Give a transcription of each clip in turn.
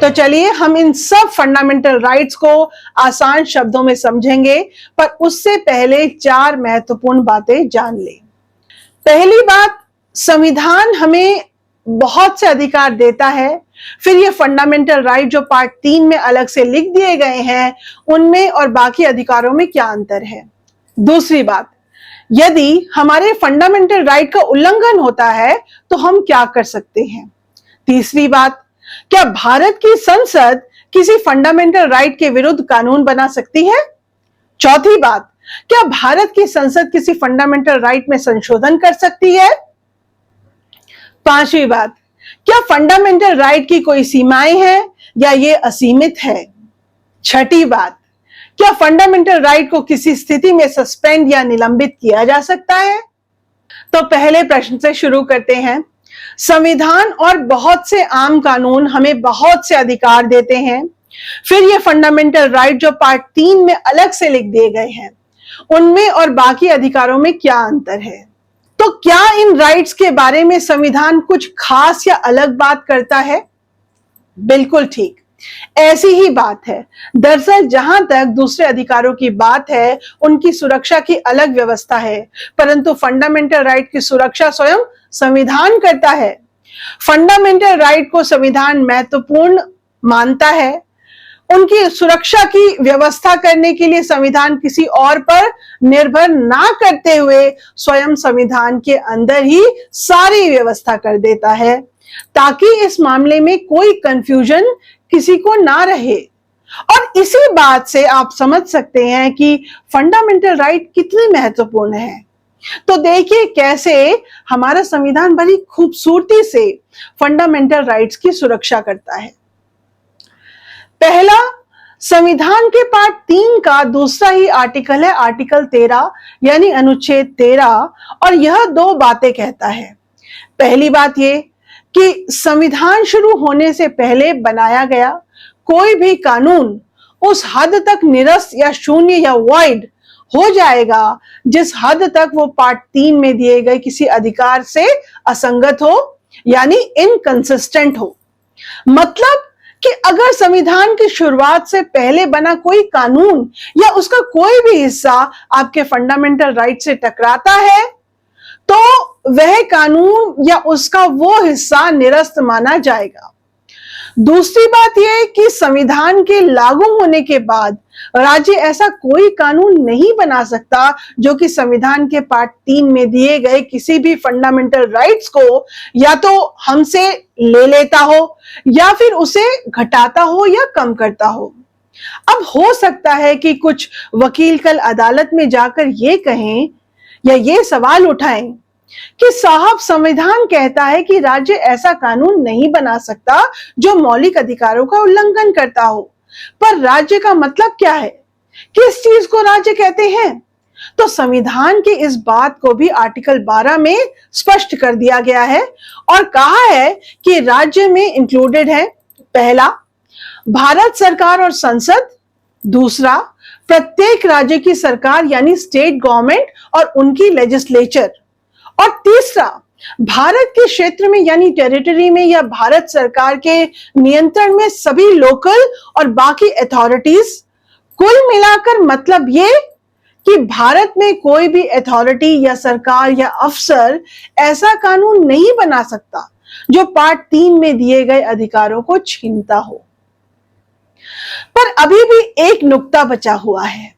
तो चलिए हम इन सब फंडामेंटल राइट्स को आसान शब्दों में समझेंगे, पर उससे पहले 4 महत्वपूर्ण बातें जान लें। पहली बात, संविधान हमें बहुत से अधिकार देता है। फिर ये फंडामेंटल राइट जो पार्ट 3 में अलग से लिख दिए गए हैं, उनमें और बाकी अधिकारों में क्या अंतर है। दूसरी बात, यदि हमारे फंडामेंटल राइट का उल्लंघन होता है तो हम क्या कर सकते हैं। तीसरी बात, क्या भारत की संसद किसी फंडामेंटल राइट के विरुद्ध कानून बना सकती है। चौथी बात, क्या भारत की संसद किसी फंडामेंटल राइट में संशोधन कर सकती है। पांचवी बात, क्या फंडामेंटल राइट की कोई सीमाएं हैं या ये असीमित है। छठी बात, क्या फंडामेंटल राइट को किसी स्थिति में सस्पेंड या निलंबित किया जा सकता है। तो पहले प्रश्न से शुरू करते हैं। संविधान और बहुत से आम कानून हमें बहुत से अधिकार देते हैं। फिर ये फंडामेंटल राइट जो पार्ट 3 में अलग से लिख दिए गए हैं, उनमें और बाकी अधिकारों में क्या अंतर है। तो क्या इन राइट्स के बारे में संविधान कुछ खास या अलग बात करता है। बिल्कुल ठीक, ऐसी ही बात है। दरअसल जहां तक दूसरे अधिकारों की बात है, उनकी सुरक्षा की अलग व्यवस्था है, परंतु फंडामेंटल राइट की सुरक्षा स्वयं संविधान करता है। फंडामेंटल राइट को संविधान महत्वपूर्ण मानता है। उनकी सुरक्षा की व्यवस्था करने के लिए संविधान किसी और पर निर्भर ना करते हुए स्वयं संविधान के अंदर ही सारी व्यवस्था कर देता है, ताकि इस मामले में कोई कंफ्यूजन किसी को ना रहे। और इसी बात से आप समझ सकते हैं कि फंडामेंटल राइट कितनी महत्वपूर्ण है। तो देखिए कैसे हमारा संविधान बड़ी खूबसूरती से फंडामेंटल राइट्स की सुरक्षा करता है। पहला, संविधान के पार्ट 3 का दूसरा ही आर्टिकल है आर्टिकल 13 यानी अनुच्छेद 13, और यह 2 बातें कहता है। पहली बात ये कि संविधान शुरू होने से पहले बनाया गया कोई भी कानून उस हद तक निरस्त या शून्य या वॉइड हो जाएगा जिस हद तक वो पार्ट 3 में दिए गए किसी अधिकार से असंगत हो, यानी इनकंसिस्टेंट हो। मतलब कि अगर संविधान की शुरुआत से पहले बना कोई कानून या उसका कोई भी हिस्सा आपके फंडामेंटल राइट से टकराता है, तो वह कानून या उसका वो हिस्सा निरस्त माना जाएगा। दूसरी बात यह कि संविधान के लागू होने के बाद राज्य ऐसा कोई कानून नहीं बना सकता जो कि संविधान के पार्ट 3 में दिए गए किसी भी फंडामेंटल राइट्स को या तो हमसे ले लेता हो या फिर उसे घटाता हो या कम करता हो। अब हो सकता है कि कुछ वकील कल अदालत में जाकर ये कहें या ये सवाल उठाएं कि साहब, संविधान कहता है कि राज्य ऐसा कानून नहीं बना सकता जो मौलिक अधिकारों का उल्लंघन करता हो, पर राज्य का मतलब क्या है, किस चीज को राज्य कहते हैं। तो संविधान की इस बात को भी आर्टिकल 12 में स्पष्ट कर दिया गया है और कहा है कि राज्य में इंक्लूडेड है, पहला, भारत सरकार और संसद, दूसरा, प्रत्येक राज्य की सरकार यानी स्टेट गवर्नमेंट और उनकी लेजिस्लेचर, और तीसरा, भारत के क्षेत्र में यानी टेरिटरी में या भारत सरकार के नियंत्रण में सभी लोकल और बाकी अथॉरिटीज। कुल मिलाकर मतलब ये कि भारत में कोई भी अथॉरिटी या सरकार या अफसर ऐसा कानून नहीं बना सकता जो पार्ट 3 में दिए गए अधिकारों को छीनता हो। पर अभी भी एक नुक्ता बचा हुआ है।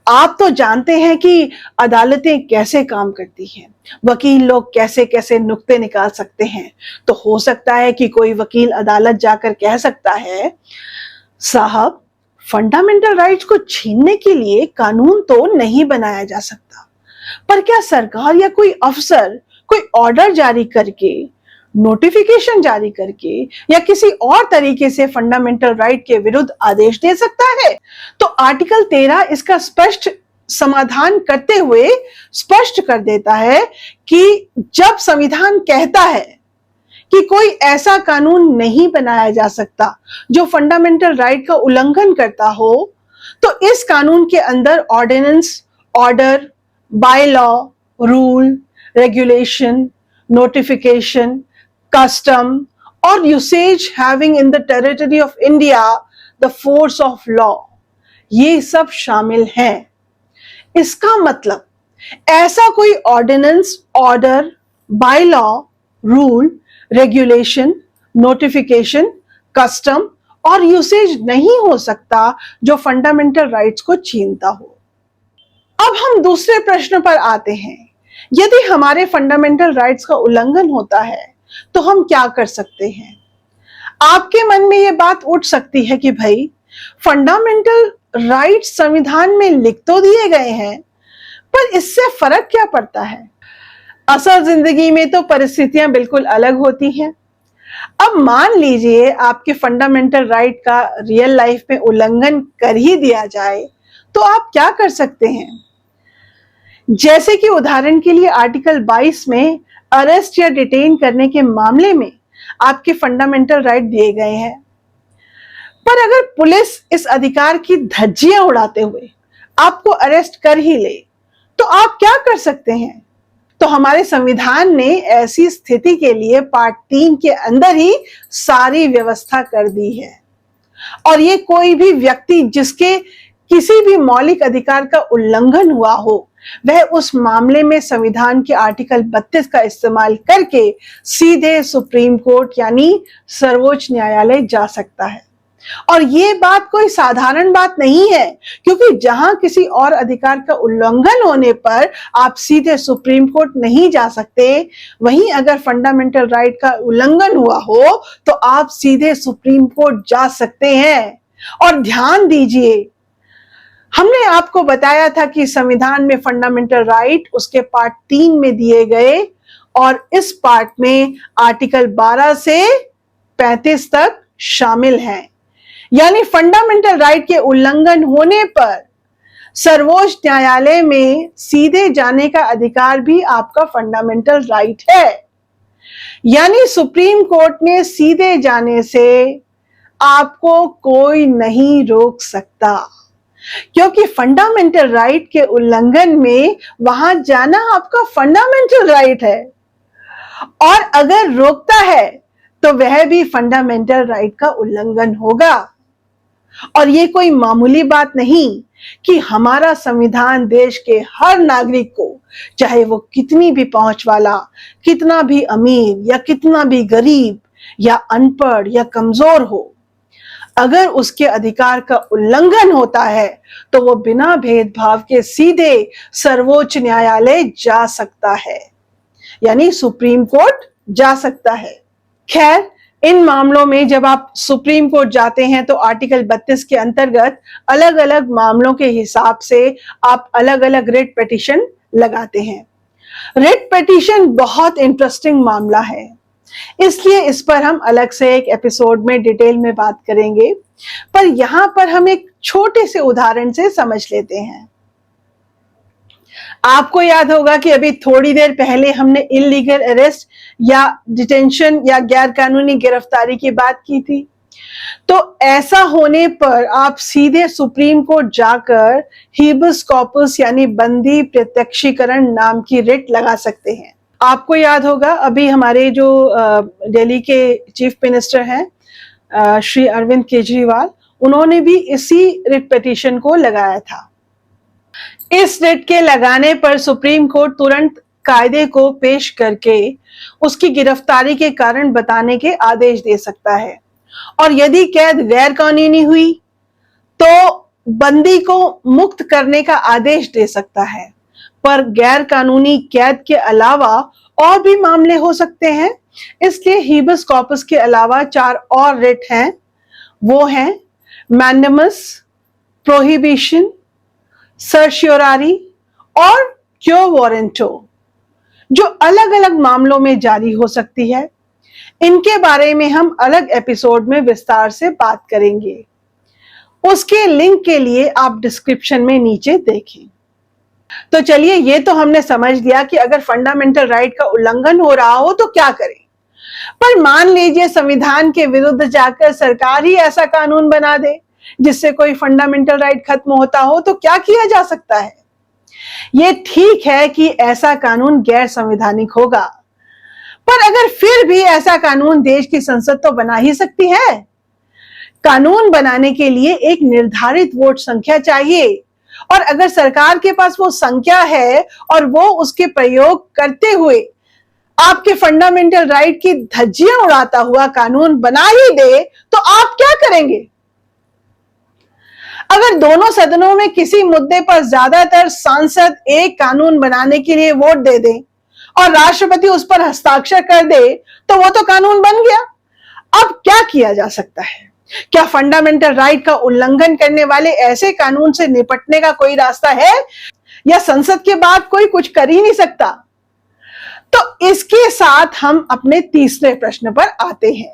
आप तो जानते हैं कि अदालतें कैसे काम करती हैं, वकील लोग कैसे कैसे नुक्ते निकाल सकते हैं। तो हो सकता है कि कोई वकील अदालत जाकर कह सकता है, साहब, फंडामेंटल राइट्स को छीनने के लिए कानून तो नहीं बनाया जा सकता, पर क्या सरकार या कोई अफसर कोई ऑर्डर जारी करके, नोटिफिकेशन जारी करके या किसी और तरीके से फंडामेंटल राइट के विरुद्ध आदेश दे सकता है। तो आर्टिकल 13 इसका स्पष्ट समाधान करते हुए स्पष्ट कर देता है कि जब संविधान कहता है कि कोई ऐसा कानून नहीं बनाया जा सकता जो फंडामेंटल राइट का उल्लंघन करता हो, तो इस कानून के अंदर ordinance, order, by law, rule, regulation, notification, custom और usage having in the territory of India the force of law, ये सब शामिल हैं। इसका मतलब ऐसा कोई ordinance, order, by law, rule, regulation, notification, custom और यूसेज नहीं हो सकता जो फंडामेंटल राइट्स को छीनता हो। अब हम दूसरे प्रश्न पर आते हैं। यदि हमारे फंडामेंटल राइट्स का उल्लंघन होता है तो हम क्या कर सकते हैं? आपके मन में यह बात उठ सकती है कि भाई, फंडामेंटल राइट्स संविधान में लिख तो दिए गए हैं, पर इससे फर्क क्या पड़ता है? असल जिंदगी में तो परिस्थितियां बिल्कुल अलग होती हैं। अब मान लीजिए आपके फंडामेंटल राइट का रियल लाइफ में उल्लंघन कर ही दिया जाए, तो आप क्या कर सकते हैं? जैसे कि उदाहरण के लिए आर्टिकल 22 में अरेस्ट या डिटेन करने के मामले में आपके फंडामेंटल राइट दिए गए हैं, पर अगर पुलिस इस अधिकार की धज्जियां उड़ाते हुए आपको अरेस्ट कर ही ले, तो आप क्या कर सकते हैं? तो हमारे संविधान ने ऐसी स्थिति के लिए पार्ट 3 के अंदर ही सारी व्यवस्था कर दी है, और ये कोई भी व्यक्ति जिसके किसी भी मौलिक अधिकार का उल्लंघन हुआ हो, वह उस मामले में संविधान के आर्टिकल 32 का इस्तेमाल करके सीधे सुप्रीम कोर्ट यानी सर्वोच्च न्यायालय जा सकता है। और ये बात कोई साधारण बात नहीं है, क्योंकि जहां किसी और अधिकार का उल्लंघन होने पर आप सीधे सुप्रीम कोर्ट नहीं जा सकते, वहीं अगर फंडामेंटल राइट का उल्लंघन हुआ हो तो आप सीधे सुप्रीम कोर्ट जा सकते हैं। और ध्यान दीजिए, हमने आपको बताया था कि संविधान में फंडामेंटल राइट उसके पार्ट 3 में दिए गए, और इस पार्ट में आर्टिकल 12 से 35 तक शामिल हैं। यानी फंडामेंटल राइट के उल्लंघन होने पर सर्वोच्च न्यायालय में सीधे जाने का अधिकार भी आपका फंडामेंटल राइट है। यानी सुप्रीम कोर्ट में सीधे जाने से आपको कोई नहीं रोक सकता, क्योंकि फंडामेंटल राइट के उल्लंघन में वहां जाना आपका फंडामेंटल राइट है, और अगर रोकता है तो वह भी फंडामेंटल राइट का उल्लंघन होगा। और ये कोई मामूली बात नहीं कि हमारा संविधान देश के हर नागरिक को, चाहे वो कितनी भी पहुंच वाला, कितना भी अमीर या कितना भी गरीब या अनपढ़ या कमजोर हो, अगर उसके अधिकार का उल्लंघन होता है तो वो बिना भेदभाव के सीधे सर्वोच्च न्यायालय जा सकता है, यानी सुप्रीम कोर्ट जा सकता है। खैर, इन मामलों में जब आप सुप्रीम कोर्ट जाते हैं तो आर्टिकल 32 के अंतर्गत अलग अलग मामलों के हिसाब से आप अलग अलग रिट पिटीशन लगाते हैं। रिट पिटीशन बहुत इंटरेस्टिंग मामला है, इसलिए इस पर हम अलग से एक एपिसोड में डिटेल में बात करेंगे, पर यहां पर हम एक छोटे से उदाहरण से समझ लेते हैं। आपको याद होगा कि अभी थोड़ी देर पहले हमने इलीगल अरेस्ट या डिटेंशन या गैर कानूनी गिरफ्तारी की बात की थी। तो ऐसा होने पर आप सीधे सुप्रीम कोर्ट जाकर हीबस कॉर्पस यानी बंदी प्रत्यक्षीकरण नाम की रिट लगा सकते हैं। आपको याद होगा अभी हमारे जो दिल्ली के चीफ मिनिस्टर हैं श्री अरविंद केजरीवाल, उन्होंने भी इसी रिट पिटीशन को लगाया था। इस रिट के लगाने पर सुप्रीम कोर्ट तुरंत कायदे को पेश करके उसकी गिरफ्तारी के कारण बताने के आदेश दे सकता है, और यदि कैद गैर कानूनी हुई तो बंदी को मुक्त करने का आदेश दे सकता है। पर गैर कानूनी कैद के अलावा और भी मामले हो सकते हैं, इसलिए हीबस कॉर्पस के अलावा 4 और रिट हैं। वो हैं मैंडेमस, प्रोहिबिशन, सर्शियोरारी और क्यो वारंटो, जो अलग अलग मामलों में जारी हो सकती है। इनके बारे में हम अलग एपिसोड में विस्तार से बात करेंगे। उसके लिंक के लिए आप डिस्क्रिप्शन में नीचे देखें। तो चलिए, ये तो हमने समझ लिया कि अगर फंडामेंटल राइट का उल्लंघन हो रहा हो तो क्या करें। पर मान लीजिए संविधान के विरुद्ध जाकर सरकार ही ऐसा कानून बना दे जिससे कोई फंडामेंटल राइट खत्म होता हो, तो क्या किया जा सकता है? ये ठीक है कि ऐसा कानून गैर संवैधानिक होगा, पर अगर फिर भी ऐसा कानून देश की संसद तो बना ही सकती है। कानून बनाने के लिए एक निर्धारित वोट संख्या चाहिए, और अगर सरकार के पास वो संख्या है और वो उसके प्रयोग करते हुए आपके फंडामेंटल राइट की धज्जियां उड़ाता हुआ कानून बना ही दे, तो आप क्या करेंगे? अगर दोनों सदनों में किसी मुद्दे पर ज्यादातर सांसद एक कानून बनाने के लिए वोट दे दें और राष्ट्रपति उस पर हस्ताक्षर कर दे, तो वो तो कानून बन गया। अब क्या किया जा सकता है? क्या फंडामेंटल राइट का उल्लंघन करने वाले ऐसे कानून से निपटने का कोई रास्ता है, या संसद के बाद कोई कुछ कर ही नहीं सकता? तो इसके साथ हम अपने तीसरे प्रश्न पर आते हैं।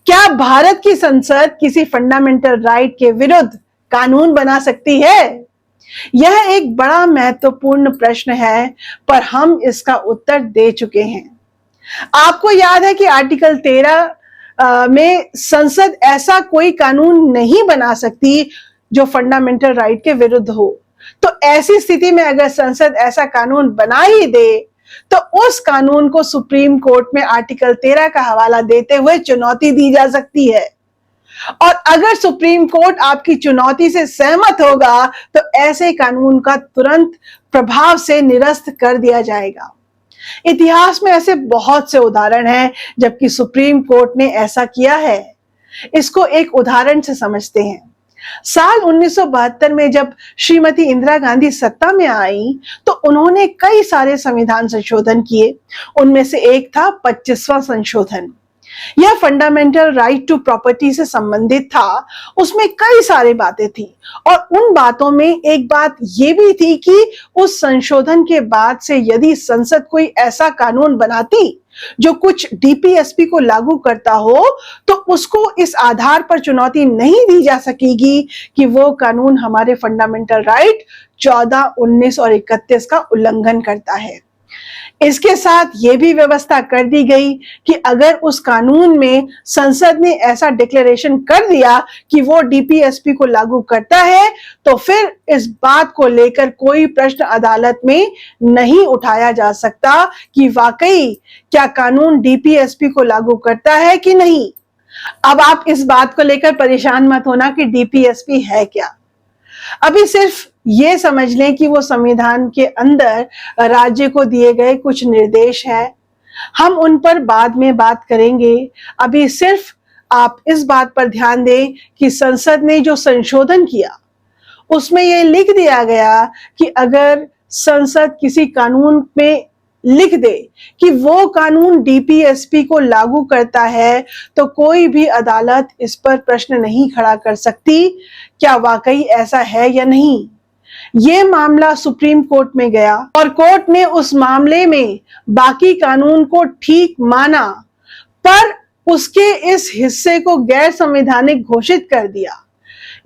क्या भारत की संसद किसी फंडामेंटल राइट के विरुद्ध कानून बना सकती है? यह एक बड़ा महत्वपूर्ण प्रश्न है, पर हम इसका उत्तर दे चुके हैं। आपको याद है कि आर्टिकल 13 में संसद ऐसा कोई कानून नहीं बना सकती जो फंडामेंटल राइट के विरुद्ध हो। तो ऐसी स्थिति में अगर संसद ऐसा कानून बना ही दे, तो उस कानून को सुप्रीम कोर्ट में आर्टिकल 13 का हवाला देते हुए चुनौती दी जा सकती है, और अगर सुप्रीम कोर्ट आपकी चुनौती से सहमत होगा तो ऐसे कानून का तुरंत प्रभाव से निरस्त कर दिया जाएगा। इतिहास में ऐसे बहुत से उदाहरण हैं जबकि सुप्रीम कोर्ट ने ऐसा किया है। इसको एक उदाहरण से समझते हैं। साल 1972 में जब श्रीमती इंदिरा गांधी सत्ता में आई, तो उन्होंने कई सारे संविधान संशोधन किए। उनमें से एक था 25वां संशोधन। यह फंडामेंटल राइट टू प्रॉपर्टी से संबंधित था। उसमें कई सारी बातें थी, और उन बातों में एक बात यह भी थी कि उस संशोधन के बाद से यदि संसद कोई ऐसा कानून बनाती जो कुछ डीपीएसपी को लागू करता हो, तो उसको इस आधार पर चुनौती नहीं दी जा सकेगी कि वो कानून हमारे फंडामेंटल राइट 14, 19 और 31 का उल्लंघन करता है। इसके साथ ये भी व्यवस्था कर दी गई कि अगर उस कानून में संसद ने ऐसा डिक्लेरेशन कर दिया कि वो डीपीएसपी को लागू करता है, तो फिर इस बात को लेकर कोई प्रश्न अदालत में नहीं उठाया जा सकता कि वाकई क्या कानून डीपीएसपी को लागू करता है कि नहीं। अब आप इस बात को लेकर परेशान मत होना कि डीपीएसपी है क्या। अभी सिर्फ ये समझ लें कि वो संविधान के अंदर राज्य को दिए गए कुछ निर्देश है। हम उन पर बाद में बात करेंगे। अभी सिर्फ आप इस बात पर ध्यान दें कि संसद ने जो संशोधन किया उसमें ये लिख दिया गया कि अगर संसद किसी कानून में लिख दे कि वो कानून डीपीएसपी को लागू करता है, तो कोई भी अदालत इस पर प्रश्न नहीं खड़ा कर सकती क्या वाकई ऐसा है या नहीं। ये मामला सुप्रीम कोर्ट में गया और कोर्ट ने उस मामले में बाकी कानून को ठीक माना, पर उसके इस हिस्से को गैर संवैधानिक घोषित कर दिया।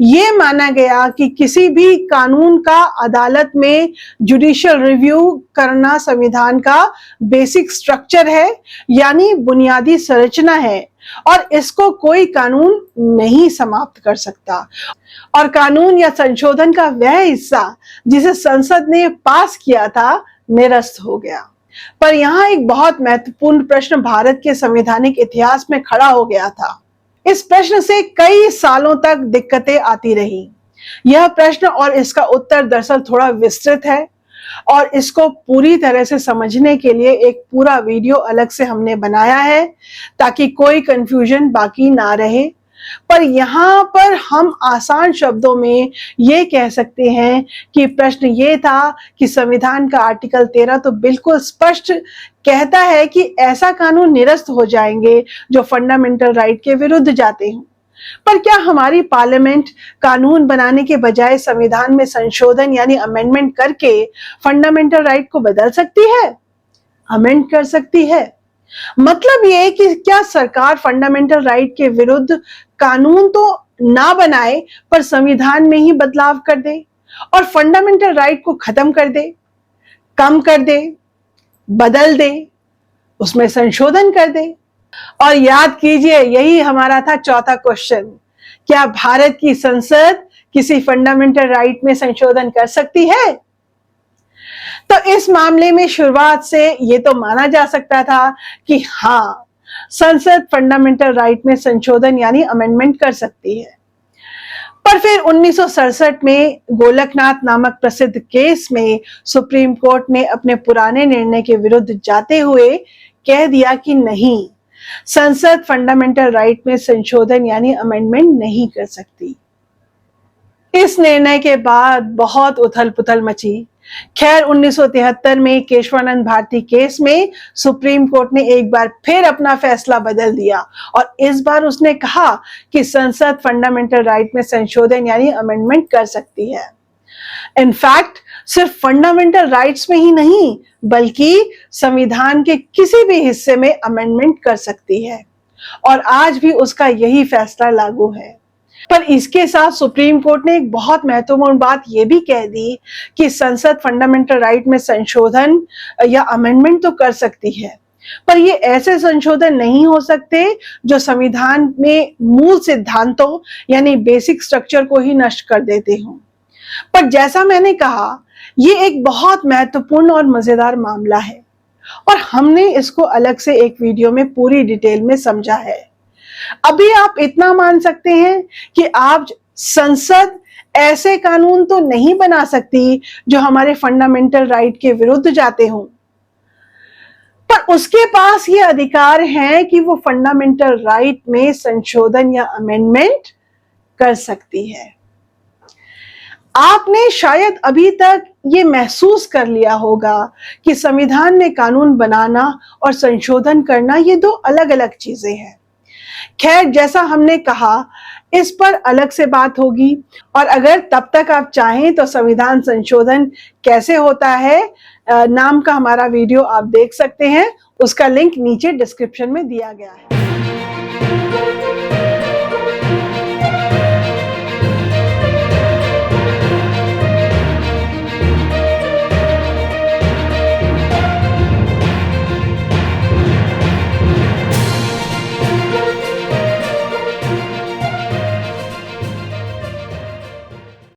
ये माना गया कि किसी भी कानून का अदालत में जुडिशियल रिव्यू करना संविधान का बेसिक स्ट्रक्चर है, यानी बुनियादी संरचना है, और इसको कोई कानून नहीं समाप्त कर सकता। और कानून या संशोधन का वह हिस्सा जिसे संसद ने पास किया था निरस्त हो गया। पर यहाँ एक बहुत महत्वपूर्ण प्रश्न भारत के संवैधानिक इतिहास में खड़ा हो गया था। इस प्रश्न से कई सालों तक दिक्कतें आती रही। यह प्रश्न और इसका उत्तर दरअसल थोड़ा विस्तृत है, और इसको पूरी तरह से समझने के लिए एक पूरा वीडियो अलग से हमने बनाया है ताकि कोई कंफ्यूजन बाकी ना रहे। पर यहाँ पर हम आसान शब्दों में ये कह सकते हैं कि प्रश्न ये था कि संविधान का आर्टिकल 13 तो बिल्कुल स्पष्ट कहता है कि ऐसा कानून निरस्त हो जाएंगे जो फंडामेंटल राइट के विरुद्ध जाते हैं। पर क्या हमारी पार्लियामेंट कानून बनाने के बजाय संविधान में संशोधन यानी अमेंडमेंट करके फंडामेंटल राइट को बदल सकती है, अमेंड कर सकती है? मतलब ये कि क्या सरकार फंडामेंटल राइट के विरुद्ध कानून तो ना बनाए, पर संविधान में ही बदलाव कर दे और फंडामेंटल राइट को खत्म कर दे, कम कर दे, बदल दे, उसमें संशोधन कर दे। और याद कीजिए, यही हमारा था चौथा क्वेश्चन, क्या भारत की संसद किसी फंडामेंटल राइट में संशोधन कर सकती है? तो इस मामले में शुरुआत से ये तो माना जा सकता था कि हाँ, संसद फंडामेंटल राइट में संशोधन यानी अमेंडमेंट कर सकती है। पर फिर 1967 में गोलकनाथ नामक प्रसिद्ध केस में सुप्रीम कोर्ट ने अपने पुराने निर्णय के विरुद्ध जाते हुए कह दिया कि नहीं, संसद फंडामेंटल राइट में संशोधन यानी अमेंडमेंट नहीं कर सकती। इस निर्णय के बाद बहुत उथल पुथल मची। खैर 1973 में केशवानंद भारती केस में सुप्रीम कोर्ट ने एक बार फिर अपना फैसला बदल दिया और इस बार उसने कहा कि संसद फंडामेंटल राइट में संशोधन यानी अमेंडमेंट कर सकती है। इनफैक्ट सिर्फ फंडामेंटल राइट्स में ही नहीं बल्कि संविधान के किसी भी हिस्से में अमेंडमेंट कर सकती है और आज भी उसका यही फैसला लागू है। पर इसके साथ सुप्रीम कोर्ट ने एक बहुत महत्वपूर्ण बात यह भी कह दी कि संसद फंडामेंटल राइट में संशोधन या अमेंडमेंट तो कर सकती है, पर ये ऐसे संशोधन नहीं हो सकते जो संविधान में मूल सिद्धांतों यानी बेसिक स्ट्रक्चर को ही नष्ट कर देते हों। पर जैसा मैंने कहा, ये एक बहुत महत्वपूर्ण और मजेदार मामला है और हमने इसको अलग से एक वीडियो में पूरी डिटेल में समझा है। अभी आप इतना मान सकते हैं कि आप संसद ऐसे कानून तो नहीं बना सकती जो हमारे फंडामेंटल राइट के विरुद्ध जाते हों, पर उसके पास ये अधिकार है कि वो फंडामेंटल राइट में संशोधन या अमेंडमेंट कर सकती है। आपने शायद अभी तक ये महसूस कर लिया होगा कि संविधान में कानून बनाना और संशोधन करना ये दो अलग अलग चीजें हैं। खैर, जैसा हमने कहा, इस पर अलग से बात होगी और अगर तब तक आप चाहें तो संविधान संशोधन कैसे होता है नाम का हमारा वीडियो आप देख सकते हैं। उसका लिंक नीचे डिस्क्रिप्शन में दिया गया है।